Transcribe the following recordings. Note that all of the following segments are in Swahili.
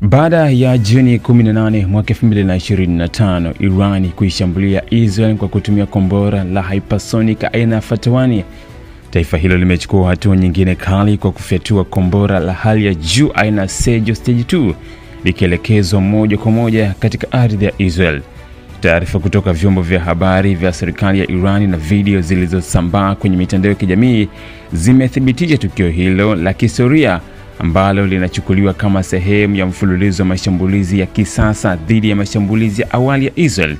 Baada ya Juni 18 mwaka 2025 Iran kuishambulia Israel kwa kutumia kombora la hypersonic aina ya Fatwani, taifa hilo limechukua hatua nyingine kali kwa kufyatua kombora la hali ya juu aina Sage Stage 2 likielekezwa moja kwa moja katika ardhi ya Israel. Taarifa kutoka vyombo vya habari vya serikali ya Iran na video zilizosambaa kwenye mitandao ya kijamii zimethibitisha tukio hilo la kihistoria ambalo linachukuliwa kama sehemu ya mfululizo wa mashambulizi ya kisasa dhidi ya mashambulizi ya awali ya Israel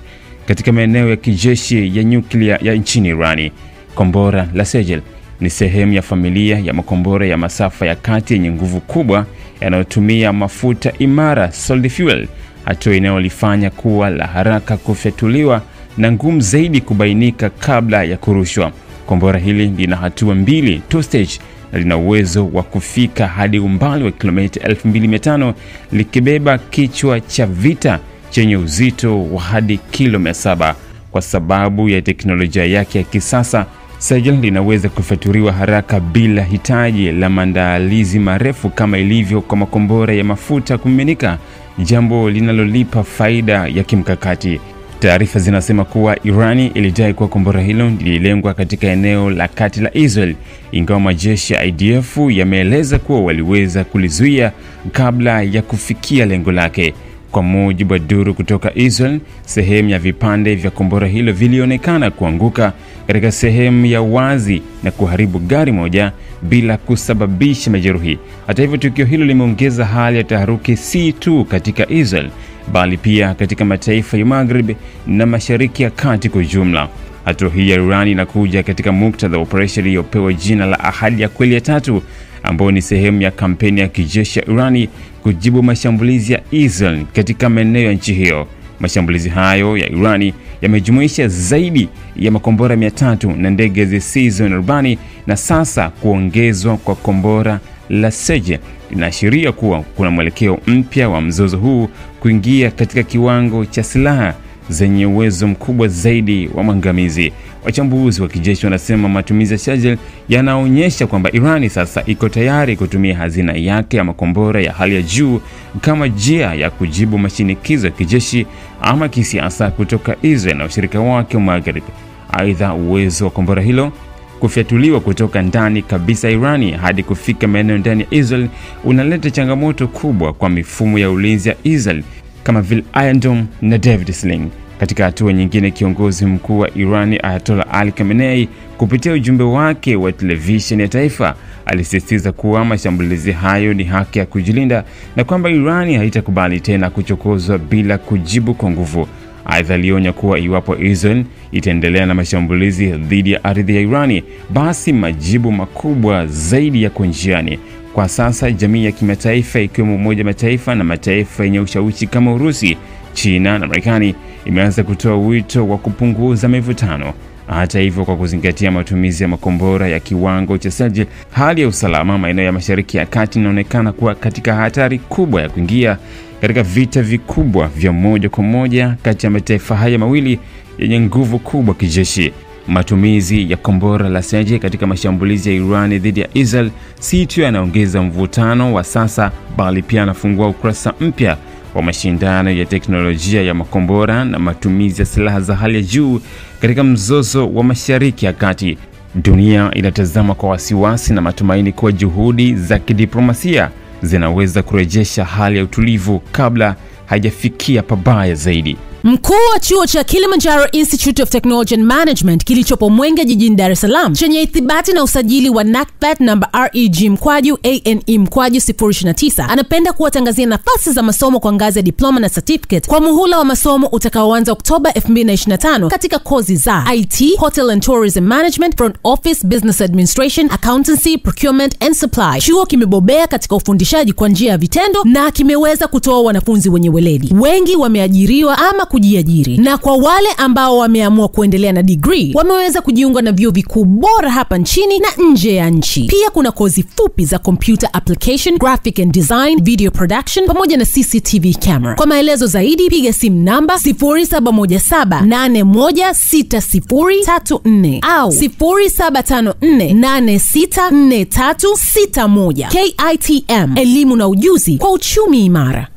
katika maeneo ya kijeshi ya nyuklia ya nchini Iran. Kombora la Sage ni sehemu ya familia ya makombora ya masafa ya kati yenye nguvu kubwa yanayotumia mafuta imara solid fuel, hatua inayolifanya kuwa la haraka kufyatuliwa na ngumu zaidi kubainika kabla ya kurushwa. Kombora hili lina hatua mbili, two stage, na lina uwezo wa kufika hadi umbali wa kilomita 2500 likibeba kichwa cha vita chenye uzito wa hadi kilo 700. Kwa sababu ya teknolojia yake ya kisasa, Sage linaweza kufyatuliwa haraka bila hitaji la maandalizi marefu kama ilivyo kwa makombora ya mafuta kumiminika, jambo linalolipa faida ya kimkakati. Taarifa zinasema kuwa Irani ilidai kuwa kombora hilo lililengwa katika eneo la kati la Israel, ingawa majeshi ya IDF yameeleza kuwa waliweza kulizuia kabla ya kufikia lengo lake. Kwa mujibu wa duru kutoka Israel, sehemu ya vipande vya kombora hilo vilionekana kuanguka katika sehemu ya wazi na kuharibu gari moja bila kusababisha majeruhi. Hata hivyo, tukio hilo limeongeza hali ya taharuki si tu katika Israel bali pia katika mataifa ya Maghrib na Mashariki ya Kati kwa jumla. Hatua hii ya Iran inakuja katika muktadha wa operesheni iliyopewa jina la Ahadi ya Kweli ya 3, ambayo ni sehemu ya kampeni ya kijeshi ya Iran kujibu mashambulizi ya Israel katika maeneo ya nchi hiyo. Mashambulizi hayo ya Iran yamejumuisha zaidi ya makombora 300 na ndege zisizo na rubani, na sasa kuongezwa kwa kombora la Sage inaashiria kuwa kuna mwelekeo mpya wa mzozo huu kuingia katika kiwango cha silaha zenye uwezo mkubwa zaidi wa maangamizi. Wachambuzi wa kijeshi wanasema matumizi ya Sage yanaonyesha kwamba Iran sasa iko tayari kutumia hazina yake ya makombora ya hali ya juu kama njia ya kujibu mashinikizo ya kijeshi ama kisiasa kutoka Israel na ushirika wake wa Maghrib. Aidha, uwezo wa kombora hilo kufyatuliwa kutoka ndani kabisa Irani hadi kufika maeneo ndani ya Israel unaleta changamoto kubwa kwa mifumo ya ulinzi ya Israel kama vile Iron Dome na David Sling. Katika hatua nyingine, kiongozi mkuu wa Iran Ayatollah Ali Khamenei kupitia ujumbe wake wa televisheni ya taifa alisisitiza kuwa mashambulizi hayo ni haki ya kujilinda na kwamba Iran haitakubali tena kuchokozwa bila kujibu kwa nguvu. Aidha, alionya kuwa iwapo Israel itaendelea na mashambulizi dhidi ya ardhi ya Iran, basi majibu makubwa zaidi yako njiani. Kwa sasa jamii ya kimataifa ikiwemo Umoja wa Mataifa na mataifa yenye ushawishi kama Urusi, China na Marekani imeanza kutoa wito wa kupunguza mivutano. Hata hivyo, kwa kuzingatia matumizi ya makombora ya kiwango cha Sage, hali ya usalama maeneo ya Mashariki ya Kati inaonekana kuwa katika hatari kubwa ya kuingia katika vita vikubwa vya moja kwa moja kati ya mataifa haya mawili yenye nguvu kubwa kijeshi. Matumizi ya kombora la Sage katika mashambulizi ya Iran dhidi ya Israel si tu yanaongeza mvutano wa sasa, bali pia yanafungua ukurasa mpya wa mashindano ya teknolojia ya makombora na matumizi ya silaha za hali ya juu katika mzozo wa Mashariki ya Kati. Dunia inatazama kwa wasiwasi na matumaini kuwa juhudi za kidiplomasia zinaweza kurejesha hali ya utulivu kabla haijafikia pabaya zaidi. Mkuu wa chuo cha Kilimanjaro Institute of Technology and Management kilichopo Mwenge jijini Dar es Salaam chenye ithibati na usajili wa NACTVET namba REG/ANE/029 anapenda kuwatangazia nafasi za masomo kwa ngazi ya diploma na certificate kwa muhula wa masomo utakaoanza Oktoba 2025 katika kozi za IT, Hotel and Tourism Management, Front Office, Business Administration, Accountancy, Procurement and Supply. Chuo kimebobea katika ufundishaji kwa njia ya vitendo na kimeweza kutoa wanafunzi wenye weledi. Wengi wameajiriwa ama kujiajiri, na kwa wale ambao wameamua kuendelea na degree wameweza kujiunga na vyuo vikuu bora hapa nchini na nje ya nchi. Pia kuna kozi fupi za computer application, graphic and design, video production pamoja na CCTV camera. Kwa maelezo zaidi piga simu namba 0717816034 au 0754864361. KITM, elimu na ujuzi kwa uchumi imara.